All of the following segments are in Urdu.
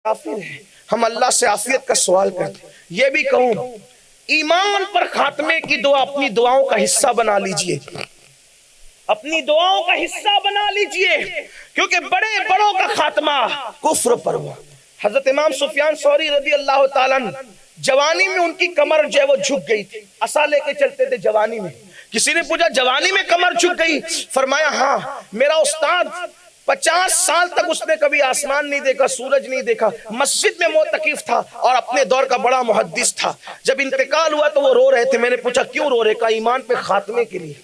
کافر ہے، ہم اللہ سے عافیت کا سوال کرتے ہیں۔ یہ بھی کہوں، ایمان پر خاتمے کی دعا اپنی دعاؤں کا حصہ بنا لیجئے، اپنی دعاؤں کا حصہ بنا لیجئے، کیونکہ بڑے بڑوں کا خاتمہ کفر پر ہوا۔ حضرت امام سفیان ثوری رضی اللہ تعالیٰ عنہ جوانی میں ان کی کمر جو ہے وہ جھک گئی تھی، عصا لے کے چلتے تھے جوانی میں۔ کسی نے پوچھا جوانی میں کمر جھک گئی؟ فرمایا ہاں، میرا استاد 50 سال تک اس نے کبھی آسمان نہیں دیکھا، سورج نہیں دیکھا، مسجد میں معتکف تھا اور اپنے دور کا بڑا محدث تھا۔ جب انتقال ہوا تو وہ رو رہے تھے، میں نے پوچھا کیوں رو رہے؟ کہا ایمان پہ خاتمے کے لیے۔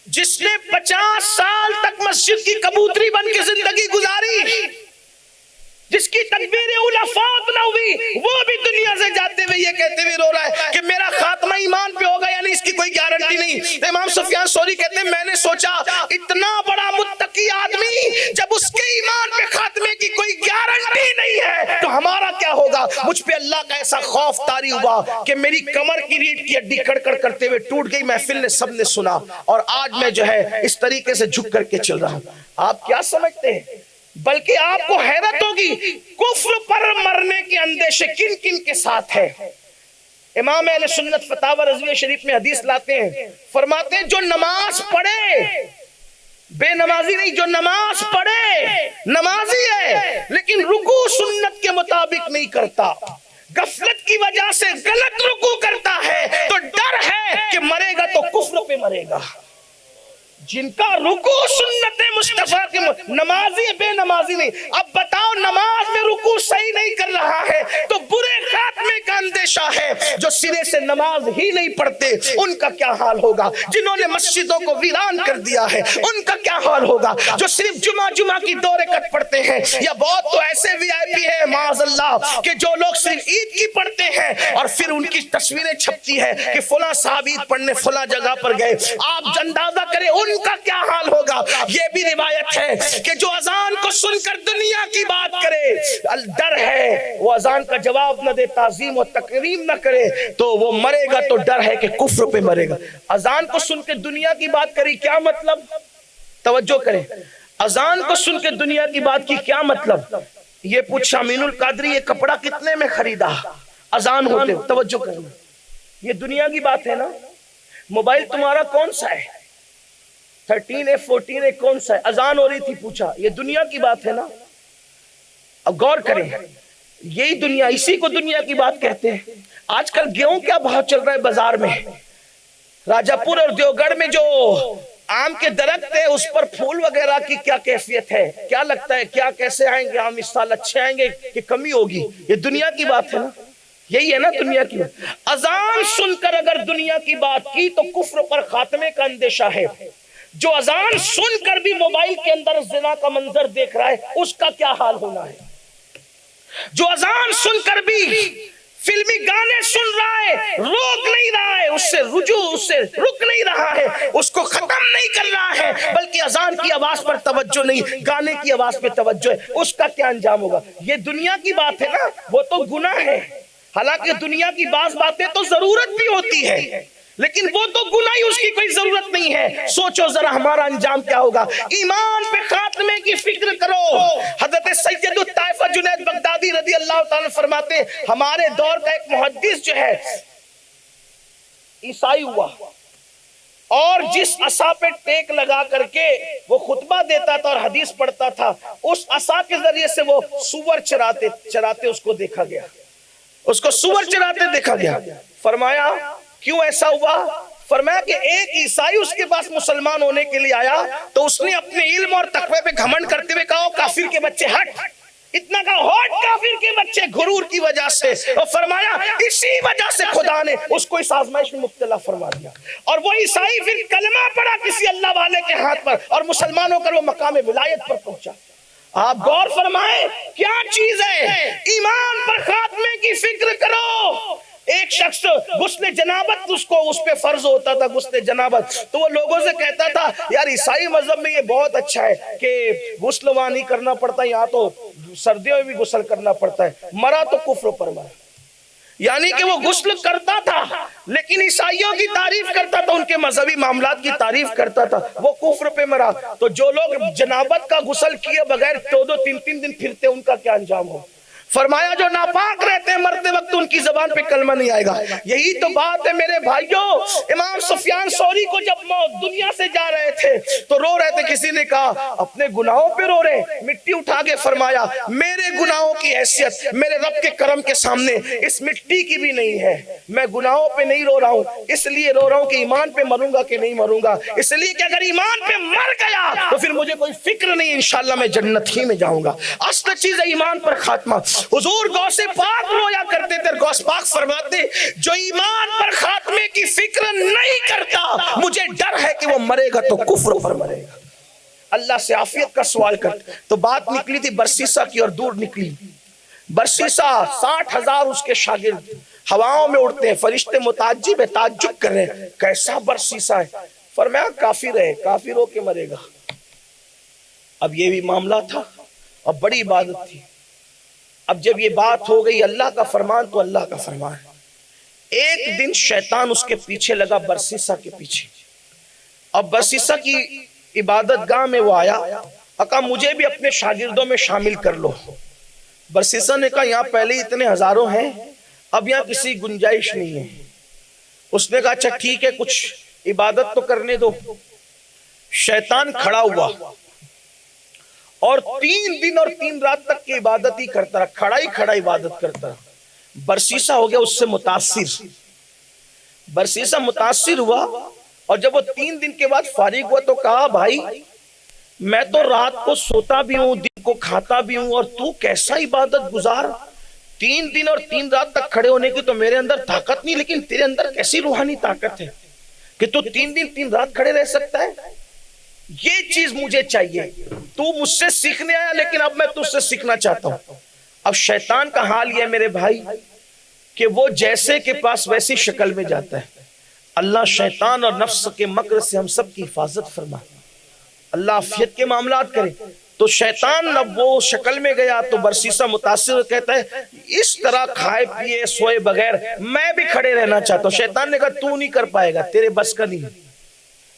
جس نے 50 سال تک مسجد کی کبوتری بن کے زندگی گزاری، جس کی تکبیر اولا فوت نہ ہوئی، وہ بھی دنیا سے جاتے ہوئے یہ کہتے ہوئے رو رہا ہے کہ میرا خاتمہ ایمان پہ ہوگا، یعنی اس کی کوئی گارنٹی نہیں۔ امام سفیان ثوری کہتے ہیں میں نے سوچا اتنا بڑا متقی آدمی جب اس کے ایمان پہ خاتمے کی کوئی گارنٹی نہیں ہے تو ہمارا کیا ہوگا؟ مجھ پہ اللہ کا ایسا خوف طاری ہوا کہ میری کمر کی ریڑھ کی ہڈی کڑکڑ کرتے ہوئے ٹوٹ گئی، محفل نے سب نے سنا، اور آج میں جو ہے اس طریقے سے جھک کر کے چل رہا ہوں۔ آپ کیا سمجھتے ہیں؟ بلکہ آپ کو حیرت ہوگی کفر پر مرنے کے اندیشے کن کن کے ساتھ ہے۔ امام اہل سنت فتاوی رضویہ شریف میں حدیث لاتے ہیں، فرماتے ہیں جو نماز پڑھے، بے نمازی نہیں، جو نماز پڑھے نمازی ہے لیکن رکوع سنت کے مطابق نہیں کرتا، غفلت کی وجہ سے غلط رکوع کرتا ہے، تو ڈر ہے کہ مرے گا تو کفر پہ مرے گا۔ جن کا رکوع سنت مصطفیٰ کے نمازی ہے، بے نمازی نہیں۔ اب بتاؤ نماز میں رکوع صحیح نہیں کر رہا ہے تو برے خاتمے کا اندیشہ ہے۔ جو سرے سے نماز ہی نہیں پڑھتے ان کا کیا حال ہوگا؟ جنہوں نے مسجدوں کو ویران کر دیا ہے ان کا کیا حال ہوگا؟ جو صرف جمعہ کی 2 رکعت پڑھتے ہیں، یا بہت تو ایسے وی آئی پی ہیں معاذ اللہ کہ جو لوگ صرف عید کی پڑھتے ہیں اور پھر ان کی تصویریں چھپتی ہے کہ فلاں صاحب عید پڑھنے فلاں جگہ پر گئے۔ آپ اندازہ کریں ان کا کیا حال ہوگا۔ یہ بھی روایت ہے کہ جو اذان کو سن کر دنیا کی بات کرے، ڈر ہے وہ اذان کا جواب نہ دے، تعظیم و تکریم نہ کرے تو وہ مرے گا تو ڈر ہے کہ کفر پہ مرے گا۔ اذان کو سن کے دنیا کی بات کری کیا مطلب؟ توجہ کریں، اذان کو سن کے دنیا کی بات کی کیا مطلب؟ یہ پوچھا امین القادری یہ کپڑا کتنے میں خریدا اذان ہوتے؟ توجہ کریں، یہ دنیا کی بات ہے نا۔ موبائل تمہارا کون سا ہے؟ 13 ہے 14 ہے کون سا ہے؟ اذان ہو رہی تھی پوچھا، یہ دنیا کی بات ہے نا۔ اب غور کریں، یہی دنیا، اسی کو دنیا کی بات کہتے ہیں۔ آج کل گیہوں کیا بھاؤ چل رہا ہے بازار میں؟ راجہ پور اور دیوگڑھ میں جو آم کے درخت ہے اس پر پھول وغیرہ کی کیا کیفیت ہے؟ کیا لگتا ہے کیا کیسے آئیں گے آم اس سال؟ اچھے آئیں گے کہ کمی ہوگی؟ یہ دنیا کی بات ہے نا، یہی ہے نا دنیا کی بات۔ اذان سن کر اگر دنیا کی بات کی تو کفر پر خاتمے کا اندیشہ ہے۔ جو اذان سن کر بھی موبائل کے اندر زنا کا منظر دیکھ رہا ہے اس کا کیا حال ہونا ہے؟ جو اذان سن کر بھی فلمی گانے سن رہا ہے، روک نہیں رہا ہے، اس سے رک نہیں رہا ہے، اس کو ختم نہیں کر رہا ہے، بلکہ اذان کی آواز پر توجہ نہیں، گانے کی آواز پہ توجہ ہے، اس کا کیا انجام ہوگا؟ یہ دنیا کی بات ہے نا، وہ تو گناہ ہے۔ حالانکہ دنیا کی بعض باتیں تو ضرورت بھی ہوتی ہے لیکن وہ تو گناہ ہی، اس کی کوئی ضرورت نہیں ہے۔ سوچو ذرا ہمارا انجام کیا ہوگا۔ ایمان پہ خاتمے کی فکر کرو۔ حضرت سید الطائفہ جنید بغدادی رضی اللہ تعالیٰ فرماتے ہیں ہمارے دور کا ایک محدث جو ہے عیسائی ہوا، اور جس عصا پہ ٹیک لگا کر کے وہ خطبہ دیتا تھا اور حدیث پڑھتا تھا، اس عصا کے ذریعے سے وہ سور چراتے اس کو دیکھا گیا، اس کو سور چراتے دیکھا گیا۔ فرمایا کیوں ایسا ہوا؟ فرمایا کہ ایک عیسائی اس کے پاس مسلمان ہونے کے لیے آیا تو اس نے اپنے علم اور تقوی پہ گھمنڈ کرتے ہوئے کہا کافر کے بچے ہٹ، اتنا کہا ہٹ کافر کے بچے، غرور کی وجہ سے۔ اور فرمایا اسی وجہ سے خدا نے اس کو اس آزمائش میں مبتلا فرما دیا، اور وہ عیسائی پھر کلمہ پڑھا کسی اللہ والے کے ہاتھ پر اور مسلمان ہو کر وہ مقام ولایت پر پہنچا۔ آپ غور فرمائیں کیا چیز ہے۔ ایمان پر خاتمے کی فکر کرو۔ ایک شخص غسل جنابت اس پہ فرض ہوتا تھا، غسل جنابت، تو وہ لوگوں سے کہتا تھا یار عیسائی مذہب میں یہ بہت اچھا ہے کہ غسل وہاں نہیں کرنا پڑتا، یہاں تو سردیوں میں بھی غسل کرنا پڑتا ہے۔ مرا تو کفر پر مرا۔ یعنی کہ وہ غسل کرتا تھا لیکن عیسائیوں کی تعریف کرتا تھا، ان کے مذہبی معاملات کی تعریف کرتا تھا، وہ کفر پہ مرا۔ تو جو لوگ جنابت کا غسل کیے بغیر 2-3 دن پھرتے ان کا کیا انجام ہو؟ فرمایا جو ناپاک رہتے ہیں مرتے وقت ان کی زبان پہ کلمہ نہیں آئے گا۔ یہی تو بات ہے میرے بھائیوں، امام سفیان ثوری کو جب دنیا سے جا رہے تھے تو رو رہے تھے، کسی نے کہا اپنے گناہوں پہ رو رہے، مٹی اٹھا کے فرمایا میرے گناہوں کی حیثیت میرے رب کے کرم کے سامنے اس مٹی کی بھی نہیں ہے، میں گناہوں پہ نہیں رو رہا ہوں، اس لیے رو رہا ہوں کہ ایمان پہ مروں گا کہ نہیں مروں گا، اس لیے کہ اگر ایمان پہ مر گیا تو پھر مجھے کوئی فکر نہیں، انشاءاللہ میں جنت ہی میں جاؤں گا۔ اصل چیز ہے ایمان پر خاتمہ۔ حضور غوث پاک رویا کرتے تھے، غوث پاک فرماتے جو ایمان پر خاتمے کی فکر نہیں کرتا مجھے ڈر ہے کہ وہ مرے گا تو کفر پر مرے گا۔ اللہ سے عافیت کا سوال کرتے تو بات نکلی تھی برسیسا کی اور دور نکلی۔ برسیسا 60,000 اس کے شاگرد ہواؤں میں اڑتے ہیں، فرشتے متعجب ہے، تعجب کر رہے ہیں کیسا برسیسا ہے؟ فرمایا کافر ہے، کافر ہو کے مرے گا۔ اب یہ بھی معاملہ تھا، اب بڑی عبادت تھی۔ اب جب یہ بات ہو گئی اللہ کا فرمان تو اللہ کا فرمان، ایک دن شیطان اس کے پیچھے لگا، برسیسا کے پیچھے۔ اب برسیسا کی عبادت گاہ میں وہ آیا، کہا مجھے بھی اپنے شاگردوں میں شامل کر لو۔ برسیسا نے کہا یہاں پہلے اتنے ہزاروں ہیں، اب یہاں کسی گنجائش نہیں ہے۔ اس نے کہا اچھا ٹھیک ہے کچھ عبادت تو کرنے دو۔ شیطان کھڑا ہوا اور 3 دن اور 3 رات تک کی عبادت ہی کرتا رہا، کھڑا ہی کھڑا عبادت کرتا رہا۔ برسیسا ہو گیا اس سے متاثر، برسیسا متاثر ہوا، اور جب وہ 3 دن کے بعد فارغ ہوا تو کہا بھائی میں تو رات کو سوتا بھی ہوں دن کو کھاتا بھی ہوں، اور تو کیسا عبادت گزار، 3 دن اور 3 رات تک کھڑے ہونے کی تو میرے اندر طاقت نہیں، لیکن تیرے اندر کیسی روحانی طاقت ہے کہ تو 3 دن 3 رات کھڑے رہ سکتا ہے؟ یہ چیز مجھے چاہیے، تو مجھ سے سیکھنے آیا لیکن اب میں تجھ سے سیکھنا چاہتا ہوں۔ اب شیطان کا حال یہ ہے میرے بھائی کہ وہ جیسے کے پاس ویسی شکل میں جاتا ہے۔ اللہ شیطان اور نفس کے مکر سے ہم سب کی حفاظت فرما، اللہ عافیت کے معاملات کرے۔ تو شیطان اب وہ شکل میں گیا تو برسیسا متاثر کہتا ہے اس طرح کھائے پیے سوئے بغیر میں بھی کھڑے رہنا چاہتا ہوں۔ شیطان نے کہا تو نہیں کر پائے گا، تیرے بس کا نہیں،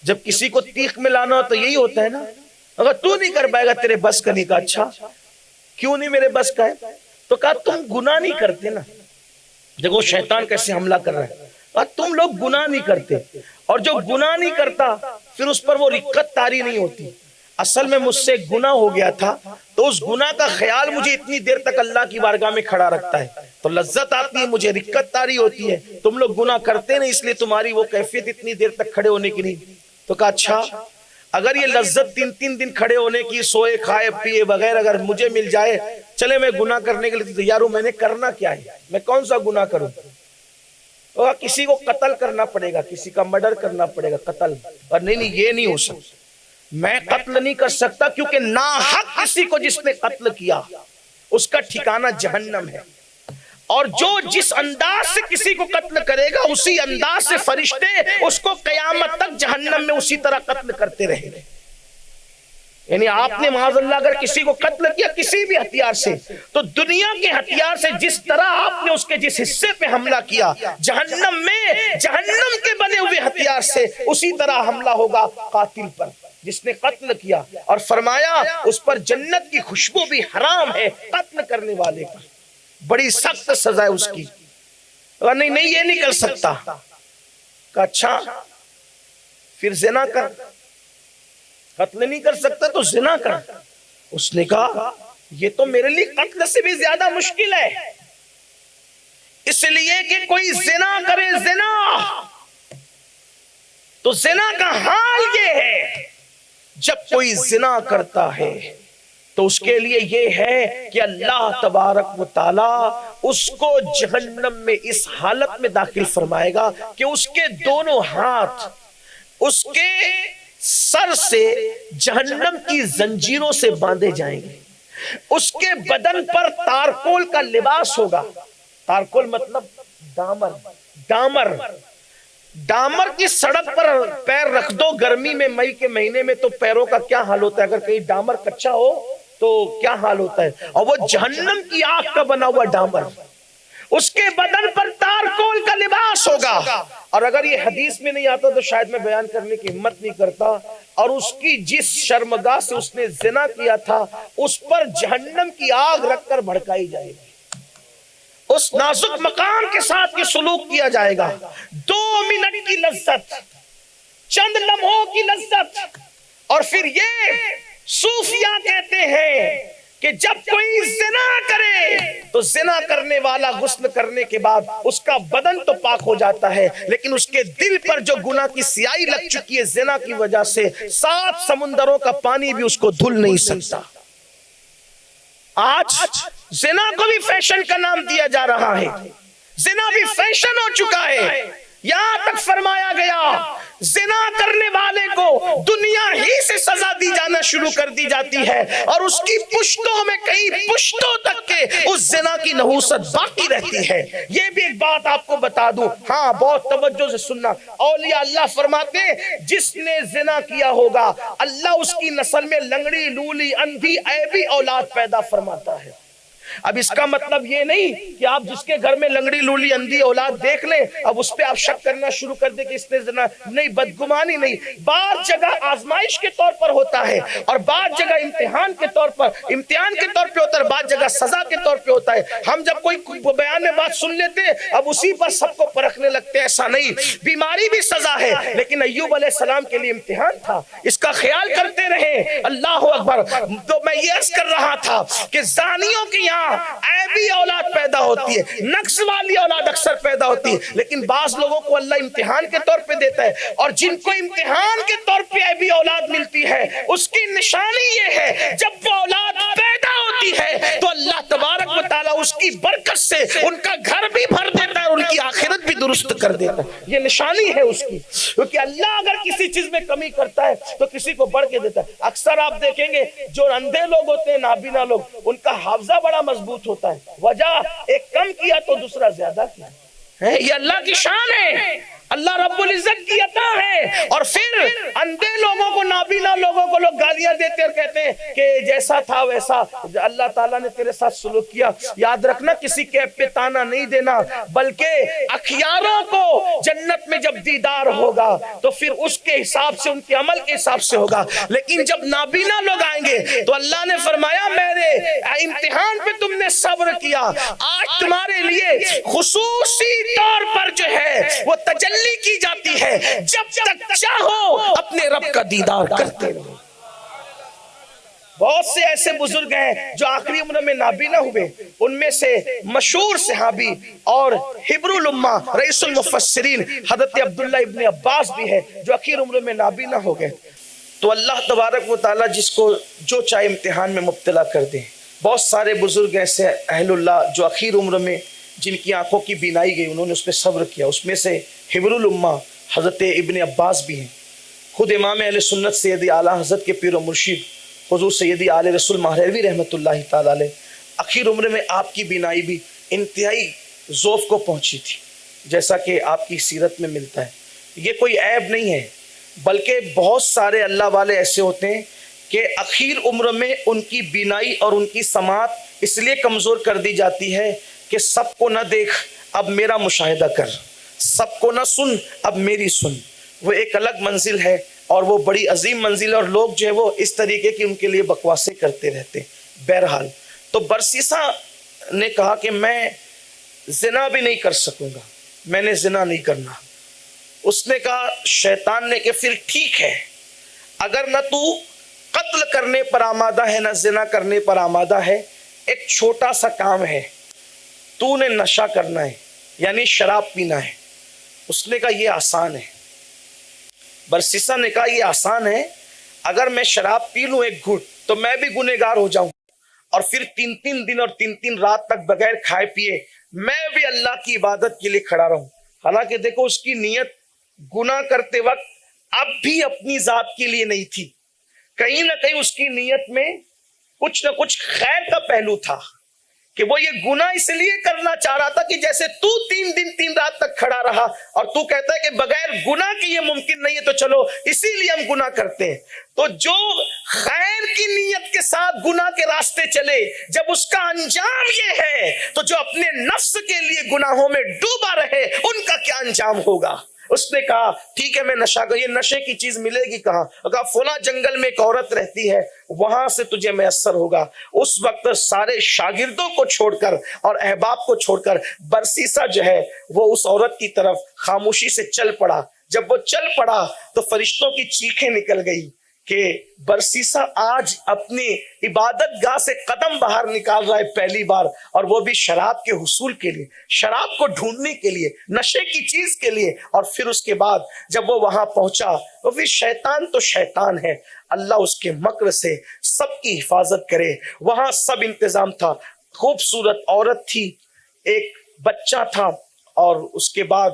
جب کسی کو تیخ میں لانا ہو تو یہی ہوتا ہے نا، اگر تو نہیں کر پائے گا تیرے بس کا نہیں۔ کہا اچھا کیوں نہیں میرے بس کا ہے؟ تو کہا تم گناہ نہیں کرتے نا، دیکھو شیطان کیسے حملہ کر رہا ہے، کہا تم لوگ گناہ نہیں کرتے، اور جو گناہ نہیں کرتا پھر اس پر وہ رقت طاری نہیں ہوتی۔ اصل میں مجھ سے گناہ ہو گیا تھا تو اس گناہ کا خیال مجھے اتنی دیر تک اللہ کی بارگاہ میں کھڑا رکھتا ہے تو لذت آتی ہے، مجھے رقت طاری ہوتی ہے، تم لوگ گناہ کرتے نہیں اس لیے تمہاری وہ کیفیت اتنی دیر تک کھڑے ہونے کی نہیں۔ تو کہا اچھا اگر یہ لذت 3 دن کھڑے ہونے کی سوئے کھائے پیے بغیر اگر مجھے مل جائے، چلے میں گناہ کرنے کے لیے تیار ہوں، میں نے کرنا کیا ہے، میں کون سا گناہ کروں؟ کسی کو قتل کرنا پڑے گا، کسی کا مرڈر کرنا پڑے گا، قتل، اور نہیں یہ نہیں ہو سکتا، میں قتل نہیں کر سکتا کیونکہ ناحق کسی کو جس نے قتل کیا اس کا ٹھکانہ جہنم ہے، اور جو جس انداز سے کسی کو قتل کرے گا اسی انداز سے فرشتے اس کو قیامت تک جہنم میں اسی طرح قتل کرتے رہیں گے۔ یعنی آپ نے معاذ اللہ اگر کسی کو قتل کیا کسی بھی ہتھیار سے تو دنیا کے ہتھیار سے جس طرح آپ نے اس کے جس حصے پہ حملہ کیا جہنم میں جہنم کے بنے ہوئے ہتھیار سے اسی طرح حملہ ہوگا قاتل پر جس نے قتل کیا، اور فرمایا اس پر جنت کی خوشبو بھی حرام ہے قتل کرنے والے پر، بڑی سخت سزا ہے اس کی۔ نہیں یہ نہیں کر سکتا، کہا اچھا پھر زنا کر، قتل نہیں کر سکتا تو زنا کر۔ اس نے کہا یہ تو میرے لیے قتل سے بھی زیادہ مشکل ہے، اس لیے کہ کوئی زنا کرے زنا تو زنا کا حال یہ ہے جب کوئی زنا کرتا ہے تو اس کے لیے یہ ہے کہ اللہ تبارک و تعالی اس کو جہنم میں اس حالت میں داخل فرمائے گا کہ اس کے دونوں ہاتھ اس کے سر سے جہنم کی زنجیروں سے باندھے جائیں گے، اس کے بدن پر تارکول کا لباس ہوگا، تارکول مطلب ڈامر، ڈامر کی سڑک پر پیر رکھ دو گرمی میں مئی کے مہینے میں تو پیروں کا کیا حال ہوتا ہے، اگر کہیں ڈامر کچا ہو تو کیا حال ہوتا ہے، اور وہ جہنم کی آگ کا بنا ہوا ڈامر، اس کے بدن پر تارکول کا لباس ہوگا. اور اگر یہ حدیث میں نہیں آتا تو شاید میں بیان کرنے کی ہمت نہیں کرتا. اور اس کی جس شرمگاہ سے اس نے زنا کیا تھا اس پر جہنم کی آگ رکھ کر بھڑکائی جائے گی. اس نازک مقام کے ساتھ یہ سلوک کیا جائے گا. 2 منٹ کی لذت، چند لمحوں کی لذت. اور پھر یہ صوفیہ کہتے ہیں کہ جب کوئی زنا کرے تو زنا کرنے والا غسل کرنے کے بعد اس کا بدن تو پاک ہو جاتا ہے، لیکن اس کے دل پر جو گناہ کی سیاہی لگ چکی ہے زنا کی وجہ سے، 7 سمندروں کا پانی بھی اس کو دھل نہیں سکتا. آج زنا کو بھی فیشن کا نام دیا جا رہا ہے. زنا بھی فیشن ہو چکا ہے. یہاں تک فرمایا گیا زنا کرنے والے کو دنیا ہی سے سزا دی جانا شروع کر دی جاتی ہے، اور اس کی پشتوں میں کئی پشتوں تک کے اس زنا کی نحوست باقی رہتی ہے. یہ بھی ایک بات آپ کو بتا دوں، ہاں بہت توجہ سے سننا. اولیاء اللہ فرماتے ہیں جس نے زنا کیا ہوگا اللہ اس کی نسل میں لنگڑی، لولی، اندھی، عیبی اولاد پیدا فرماتا ہے. اب اس کا مطلب یہ نہیں کہ آپ جس کے گھر میں لنگڑی، لولی، اندھی اولاد دیکھ لیں اب اس پہ آپ شک کرنا شروع کر دیں کہ اس نے زنا نہیں. بدگمانی نہیں. بعض جگہ آزمائش کے طور پر ہوتا ہے، اور بعض جگہ امتحان کے طور پر ہوتا ہے، بعض جگہ سزا کے طور پہ ہوتا ہے. ہم جب کوئی بیان میں بات سن لیتے ہیں اب اسی پر سب کو پرکھنے لگتے ہیں. ایسا نہیں. بیماری بھی سزا ہے، لیکن ایوب علیہ السلام کے لیے امتحان تھا. اس کا خیال کرتے رہے. اللہ اکبر. تو میں یہ عرض کر رہا تھا کہ زانیوں کے یہاں عیبی اولاد پیدا ہوتی ہے، نقص والی اولاد اکثر پیدا ہوتی ہے، لیکن بعض لوگوں کو اللہ امتحان کے طور پہ دیتا ہے. اور جن کو امتحان کے طور پہ عیبی اولاد ملتی ہے اس کی نشانی یہ ہے جب وہ اولاد پیدا ہوتی ہے تو اللہ تبارک و تعالیٰ اس کی برکت سے ان کا گھر بھی بھر دیتا ہے اور ان کی آخرت بھی درست کر دیتا ہے. یہ نشانی ہے اس کی، کیونکہ اللہ اگر کسی چیز میں کمی کرتا ہے تو کسی کو بڑھ کے دیتا ہے. اکثر آپ دیکھیں گے جو اندھے لوگ ہوتے ہیں، نابینا لوگ، ان کا حافظہ بڑا مضبوط ہوتا ہے. وجہ ایک کم کیا تو دوسرا زیادہ کیا. یہ اللہ کی شان ہے، اللہ رب العزت کی عطا ہے. اور پھر اندھے لوگوں کو، نابینا لوگوں کو لوگ گالیاں دیتے اور کہتے ہیں کہ جیسا تھا ویسا اللہ تعالیٰ نے تیرے ساتھ سلوک کیا. یاد رکھنا کسی کے پہ تانا نہیں دینا، بلکہ اخیاروں کو جنت میں جب دیدار ہوگا تو پھر اس کے حساب سے، ان کے عمل کے حساب سے ہوگا. لیکن جب نابینا لوگ آئیں گے تو اللہ نے فرمایا میرے امتحان پہ تم نے صبر کیا، آج تمہارے لیے خصوصی طور پر جو ہے وہ تجلی کی جاتی ہے. جب تک چاہو اپنے رب کا دیدار کرتے رہو. بہت سے ایسے بزرگ ہیں جو آخری عمر میں نابینا ہوئے. ان میں سے مشہور صحابی اور حبر الامہ رئیس المفسرین حضرت عبداللہ ابن عباس بھی ہے جو آخر عمر میں نابینا ہو گئے. تو اللہ تبارک و تعالیٰ جس کو جو چاہے امتحان میں مبتلا کر دے. بہت سارے بزرگ ایسے اہل اللہ جو آخر عمر میں جن کی آنکھوں کی بینائی گئی انہوں نے اس پہ صبر کیا. اس میں سے حبر الامہ حضرت ابن عباس بھی ہیں. خود امام اہل سنت سیدی اعلیٰ حضرت کے پیر و مرشد حضور سیدی آل رسول مہروی رحمۃ اللہ تعالی علیہ آخر عمر میں آپ کی بینائی بھی انتہائی ذوف کو پہنچی تھی، جیسا کہ آپ کی سیرت میں ملتا ہے. یہ کوئی عیب نہیں ہے، بلکہ بہت سارے اللہ والے ایسے ہوتے ہیں کہ اخیر عمر میں ان کی بینائی اور ان کی سماعت اس لیے کمزور کر دی جاتی ہے کہ سب کو نہ دیکھ اب میرا مشاہدہ کر، سب کو نہ سن اب میری سن. وہ ایک الگ منزل ہے اور وہ بڑی عظیم منزل ہے، اور لوگ جو ہے وہ اس طریقے کی ان کے لیے بکواسیں کرتے رہتے. بہرحال تو برسیسا نے کہا کہ میں زنا بھی نہیں کر سکوں گا، میں نے زنا نہیں کرنا. اس نے کہا، شیطان نے کہ پھر ٹھیک ہے، اگر نہ تو قتل کرنے پر آمادہ ہے نہ زنا کرنے پر آمادہ ہے، ایک چھوٹا سا کام ہے، تو نے نشہ کرنا ہے، یعنی شراب پینا ہے. اس نے کہا یہ آسان ہے. برسیسا نے کہا یہ آسان ہے، اگر میں شراب پی لوں ایک گھٹ تو میں بھی گنہگار ہو جاؤں، اور پھر 3 دن اور 3 رات تک بغیر کھائے پیے میں بھی اللہ کی عبادت کے لیے کھڑا رہوں. حالانکہ دیکھو اس کی نیت گناہ کرتے وقت اب بھی اپنی ذات کے لیے نہیں تھی، کہیں نہ کہیں اس کی نیت میں کچھ نہ کچھ خیر کا پہلو تھا کہ وہ یہ گناہ اس لیے کرنا چاہ رہا تھا کہ جیسے تو 3 دن 3 رات تک کھڑا رہا اور تو کہتا ہے کہ بغیر گناہ کے یہ ممکن نہیں ہے، تو چلو اسی لیے ہم گناہ کرتے ہیں۔ تو جو خیر کی نیت کے ساتھ گناہ کے راستے چلے، جب اس کا انجام یہ ہے، تو جو اپنے نفس کے لیے گناہوں میں ڈوبا رہے ان کا کیا انجام ہوگا؟ اس نے کہا ٹھیک ہے میں نشہ کا، یہ نشے کی چیز ملے گی کہاں؟ کہا فلاں جنگل میں ایک عورت رہتی ہے، وہاں سے تجھے میسر ہوگا۔ اس وقت سارے شاگردوں کو چھوڑ کر اور احباب کو چھوڑ کر برسیسا جو ہے وہ اس عورت کی طرف خاموشی سے چل پڑا۔ جب وہ چل پڑا تو فرشتوں کی چیخیں نکل گئی کہ برسیسا آج اپنی عبادت گاہ سے قدم باہر نکال رہا ہے پہلی بار، اور وہ بھی شراب کے حصول کے لیے، شراب کو ڈھونڈنے کے لیے، نشے کی چیز کے لیے۔ اور پھر اس کے بعد جب وہ وہاں پہنچا تو پھر شیطان تو شیطان ہے، اللہ اس کے مکر سے سب کی حفاظت کرے۔ وہاں سب انتظام تھا، خوبصورت عورت تھی، ایک بچہ تھا، اور اس کے بعد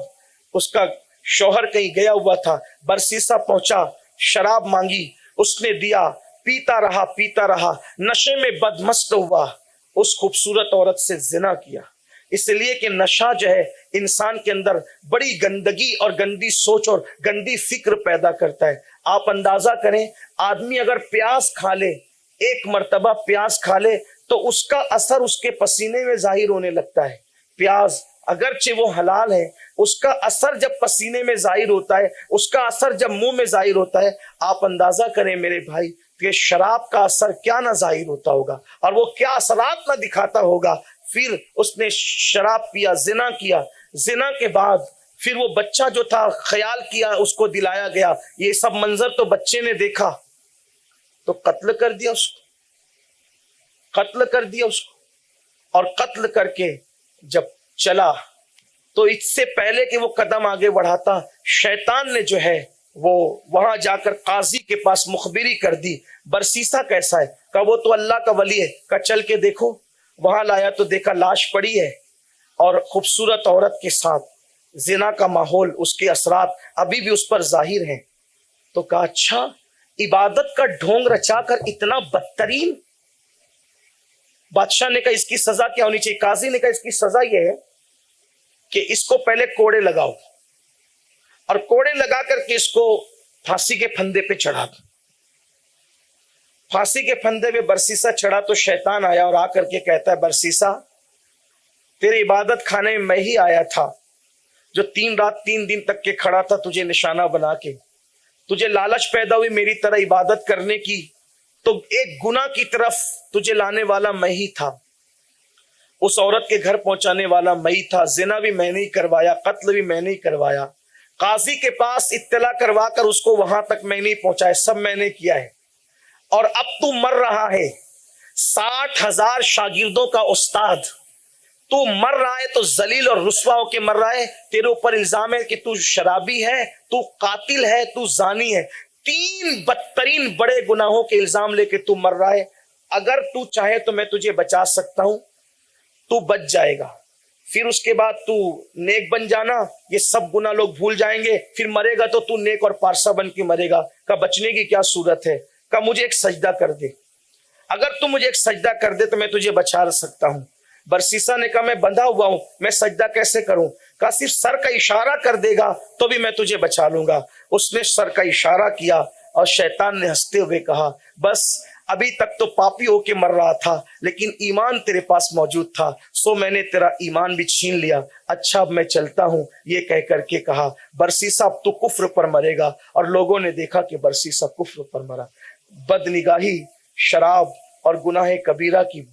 اس کا شوہر کہیں گیا ہوا تھا۔ برسیسا پہنچا، شراب مانگی، اس نے دیا، پیتا رہا، نشے میں بدمست ہوا، اس خوبصورت عورت سے زنا کیا۔ اس لیے کہ نشہ جو ہے انسان کے اندر بڑی گندگی اور گندی سوچ اور گندی فکر پیدا کرتا ہے۔ آپ اندازہ کریں، آدمی اگر پیاز کھا لے، ایک مرتبہ پیاز کھا لے تو اس کا اثر اس کے پسینے میں ظاہر ہونے لگتا ہے۔ پیاز اگرچہ وہ حلال ہے، اس کا اثر جب پسینے میں ظاہر ہوتا ہے، اس کا اثر جب منہ میں ظاہر ہوتا ہے، آپ اندازہ کریں میرے بھائی کہ شراب کا اثر کیا نہ ظاہر ہوتا ہوگا، اور وہ کیا اثرات نہ دکھاتا ہوگا۔ پھر اس نے شراب پیا، زنا کیا، زنا کے بعد پھر وہ بچہ جو تھا، خیال کیا اس کو دلایا گیا، یہ سب منظر تو بچے نے دیکھا تو قتل کر دیا اس کو، اور قتل کر کے جب چلا تو اس سے پہلے کہ وہ قدم آگے بڑھاتا، شیطان نے جو ہے وہ وہاں جا کر قاضی کے پاس مخبری کر دی، برسیسا کیسا ہے؟ کہا وہ تو اللہ کا ولی ہے۔ کہا چل کے دیکھو۔ وہاں لایا تو دیکھا لاش پڑی ہے اور خوبصورت عورت کے ساتھ زنا کا ماحول، اس کے اثرات ابھی بھی اس پر ظاہر ہیں۔ تو کہا اچھا، عبادت کا ڈھونگ رچا کر اتنا بدترین۔ بادشاہ نے کہا اس کی سزا کیا ہونی چاہیے؟ قاضی نے کہا اس کی سزا یہ ہے کہ اس کو پہلے کوڑے لگاؤ، اور کوڑے لگا کر کے اس کو پھانسی کے پھندے پہ چڑھا دو۔ پھانسی کے پھندے پہ برسیسا چڑھا تو شیطان آیا اور آ کر کے کہتا ہے برسیسا، تیری عبادت خانے میں ہی آیا تھا جو 3 رات 3 دن تک کے کھڑا تھا تجھے نشانہ بنا کے، تجھے لالچ پیدا ہوئی میری طرح عبادت کرنے کی، تو ایک گناہ کی طرف تجھے لانے والا میں ہی تھا، اس عورت کے گھر پہنچانے والا میں ہی تھا، زنا بھی میں نے ہی کروایا، قتل بھی میں نے ہی کروایا، قاضی کے پاس اطلاع کروا کر اس کو وہاں تک میں نے پہنچایا، سب میں نے کیا ہے، اور اب تو مر رہا ہے 60,000 شاگردوں کا استاد، تو مر رہا ہے تو ذلیل اور رسوا ہو کے مر رہا ہے، تیرے اوپر الزام ہے کہ تو شرابی ہے، تو قاتل ہے، تو زانی ہے، 3 بدترین بڑے گناہوں کے الزام لے کے تو مر رہا ہے۔ اگر تو چاہے تو میں تجھے بچا سکتا ہوں، تو بچ جائے گا، پھر اس کے بعد تو نیک بن جانا، یہ سب گناہ لوگ بھول جائیں گے، پھر مرے گا تو نیک اور پارسا بن کے مرے گا۔ کہ بچنے کی کیا صورت ہے؟ کہ مجھے ایک سجدہ کر دے، اگر تو مجھے ایک سجدہ کر دے تو میں تجھے بچا سکتا ہوں۔ برسیسا نے کہا میں بندھا ہوا ہوں، میں سجدہ کیسے کروں؟ کہا صرف سر کا اشارہ کر دے گا تو بھی میں تجھے بچا لوں گا۔ اس نے سر کا اشارہ کیا اور شیطان نے ہنستے ہوئے کہا بس ابھی تک تو پاپی ہو کے مر رہا تھا لیکن ایمان تیرے پاس موجود تھا، سو میں نے تیرا ایمان بھی چھین لیا، اچھا اب میں چلتا ہوں۔ یہ کہہ کر کے کہا برسیسا اب تو کفر پر مرے گا، اور لوگوں نے دیکھا کہ برسیسا کفر پر مرا۔ بد نگاہی، شراب اور گناہ کبیرہ کی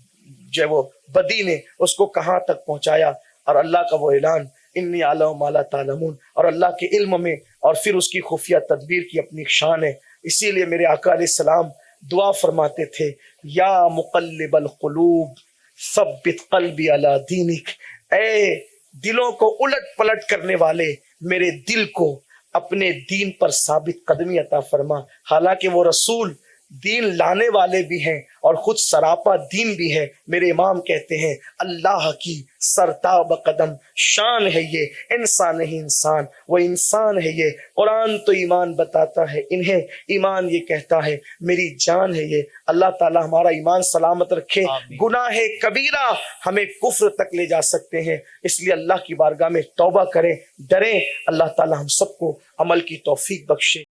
جو وہ بدی نے اس کو کہاں تک پہنچایا، اور اللہ کا وہ اعلان انی اعلم ما لا تعلمون، اور اللہ کے علم میں اور پھر اس کی خفیہ تدبیر کی اپنی شان ہے۔ اسی لیے میرے آقا علیہ السلام دعا فرماتے تھے یا مقلب القلوب ثبت قلبی علی دینک، اے دلوں کو الٹ پلٹ کرنے والے میرے دل کو اپنے دین پر ثابت قدمی عطا فرما۔ حالانکہ وہ رسول دین لانے والے بھی ہیں اور خود سراپا دین بھی ہیں۔ میرے امام کہتے ہیں اللہ کی سرتاب قدم شان ہے یہ، انسان نہیں انسان، وہ انسان ہے یہ۔ قرآن تو ایمان بتاتا ہے انہیں، ایمان یہ کہتا ہے میری جان ہے یہ۔ اللہ تعالی ہمارا ایمان سلامت رکھے۔ گناہ کبیرہ ہمیں کفر تک لے جا سکتے ہیں، اس لیے اللہ کی بارگاہ میں توبہ کریں، ڈریں۔ اللہ تعالی ہم سب کو عمل کی توفیق بخشے۔